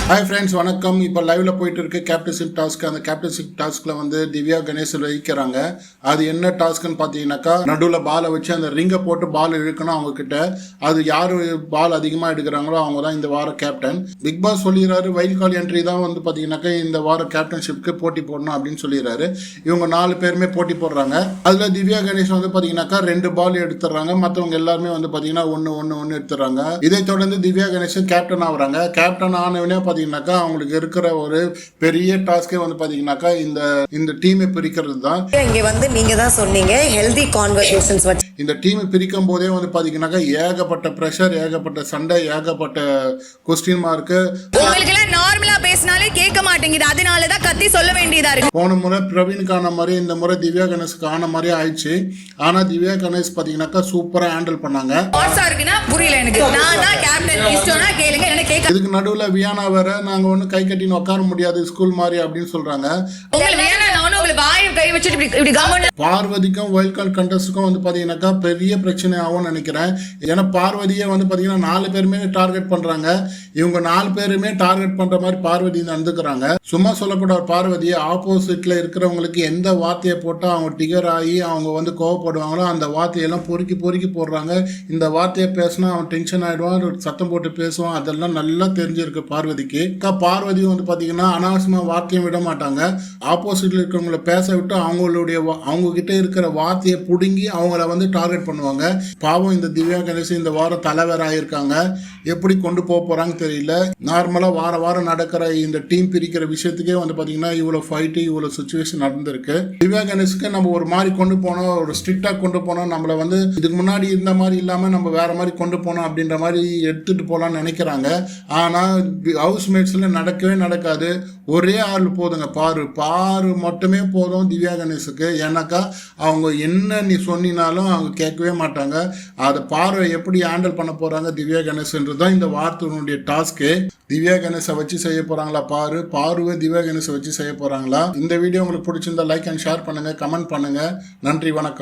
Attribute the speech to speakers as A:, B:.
A: Hi friends, வணக்கம். இப்போ லைவ்ல போயிட்டு இருக்கு கேப்டன்ஷிப் டாஸ்க். அந்த கேப்டன்ஷிப் டாஸ்க்ல வந்து திவ்யா கணேஷ் வைக்கிறாங்க. அது என்ன டாஸ்க்னு பாத்தீங்கன்னாக்கா, நடுவில் பாலை வச்சு அந்த ரிங்கை போட்டு பால் இழுக்கணும் அவங்க கிட்ட. அது யாரு பால் அதிகமா எடுக்கிறாங்களோ அவங்க தான் இந்த வார கேப்டன். பிக் பாஸ் சொல்லிடுறாரு, வைல்ட் கார்டு என்ட்ரி தான் வந்து பாத்தீங்கன்னாக்கா இந்த வார கேப்டன்ஷிப்க்கு போட்டி போடணும் அப்படின்னு சொல்லிடுறாரு. இவங்க 4 பேருமே போட்டி போடுறாங்க. அதுல திவ்யா கணேஷ் வந்து பாத்தீங்கன்னாக்கா 2 பால் எடுத்துறாங்க. மற்றவங்க எல்லாருமே வந்து பாத்தீங்கன்னா ஒன்னு எடுத்துறாங்க. இதை தொடர்ந்து திவ்யா கணேஷ் கேப்டன் ஆகுறாங்க. கேப்டன் ஆனவனே பாத்தீங்கன்னாக்கா அவங்களுக்கு இருக்கிற ஒரு பெரிய டாஸ்கே வந்து பாத்தீங்கன்னாக்கா இந்த டீமை பிரிக்கிறது தான்.
B: இங்க வந்து நீங்க தான் சொன்னீங்க ஹெல்தி கான்வர்சேஷன்ஸ் வச்சு
A: இந்த டீமை பிரிக்கும் போதே வந்து பாத்தீங்கன்னாக்கா ஏகப்பட்ட பிரஷர், ஏகப்பட்ட சண்டை, ஏகப்பட்ட கொஸ்டின் மார்க்.
C: உங்களுக்கு எல்லாம் நார்மலா பேசினாலே கேட்க மாட்டேங்குது, அதனாலதான் கத்தி சொல்ல வேண்டியதா இருக்கு.
A: போன முறை பிரவீனுக்கு ஆன மாதிரி இந்த முறை திவ்யா கணேஷ்க்கு ஆன மாதிரி ஆயிடுச்சு. ஆனா திவ்யா கணேஷ் பாத்தீங்கன்னாக்கா சூப்பரா ஹேண்டில் பண்ணாங்க.
C: புரியல எனக்கு. நான் தான் கேப்டன், இஷ்டம்னா கேளுங்க, என்ன கேட்க.
A: இதுக்கு நடுவுல வியானா வேற நாங்க ஒண்ணு கை கட்டின்னு உட்கார முடியாது ஸ்கூல் மாதிரி அப்படின்னு சொல்றாங்க. பார்வதிக்கும் வைல்ட் கார்டு கண்டஸ்டுக்கும் வந்து பாத்தீங்கன்னாக்கா பெரிய பிரச்சனை ஆகும்னு நினைக்கிறேன். ஏன்னா பார்வதியை வந்து பாத்தீங்கன்னா 4 பேருமே டார்கெட் பண்றாங்க. இவங்க 4 பேருமே டார்கெட் பண்ற மாதிரி பார்வதி நடந்துக்கிறாங்க. சும்மா சொல்லக்கூடாது. பார்வதியை ஆப்போசிட்ல இருக்கிறவங்களுக்கு எந்த வார்த்தையை போட்டா அவங்க டிகர் ஆகி அவங்க வந்து கோவப்படுவாங்களோ அந்த வார்த்தையெல்லாம் பொறுக்கி போடுறாங்க. இந்த வார்த்தையை பேசினா அவன் டென்ஷன் ஆயிடுவான், சத்தம் போட்டு பேசுவான். அதெல்லாம் நல்லா தெரிஞ்சிருக்கு பார்வதிக்கு. பார்வதி வந்து பாத்தீங்கன்னா அனாவசியமா வார்த்தையும் விட மாட்டாங்க. ஆப்போசிட்ல இருக்கிறவங்கள பேச விட்டு அவங்க கிட்ட இருக்கிற வார்த்தையை புடுங்கி அவங்கள வந்து டார்கெட் பண்ணுவாங்க. பாவம் இந்த திவ்யா கணேஷ் இந்த வாரம் தலைவர் ஆயிருக்காங்க. எப்படி கொண்டு போறாங்க தெரியல. நார்மலா வாரம் நடக்கிற இந்த டீம் பிரிக்கிற விஷயத்துக்கே வந்து பாத்தீங்கன்னா இவ்வளவு ஃபைட்டு, இவ்வளவு சுச்சுவேஷன் நடந்திருக்கு. திவ்யா கணேஷ்க்கு நம்ம ஒரு மாதிரி கொண்டு போனோம், ஒரு ஸ்ட்ரிக்டா கொண்டு போனோம், நம்மள வந்து இதுக்கு முன்னாடி இருந்த மாதிரி இல்லாம நம்ம வேற மாதிரி கொண்டு போனோம் அப்படின்ற மாதிரி எடுத்துட்டு போலாம்னு நினைக்கிறாங்க. ஆனா ஹவுஸ் மேட்ஸ்ல நடக்கவே நடக்காது. ஒரே ஆள் போதுங்க, பாரு மட்டுமே போதும் திவ்யா கணேஷுக்கு. ஏன்னாக்கா அவங்க என்ன நீ சொன்னாலும் அவங்க கேட்கவே மாட்டாங்க. அதை பார்வை எப்படி ஹேண்டில் பண்ண போறாங்க திவ்யா கணேஷ்ன்றது தான் இந்த வார்த்தையினுடைய டாஸ்க்கு. திவ்யா கணேஷை வச்சு செய்ய போறாங்களா பாருவை திவ்யா கணேஷை வச்சு செய்ய போறாங்களா? இந்த வீடியோ உங்களுக்கு பிடிச்சிருந்தா லைக் அண்ட் ஷேர் பண்ணுங்க, கமெண்ட் பண்ணுங்க. நன்றி, வணக்கம்.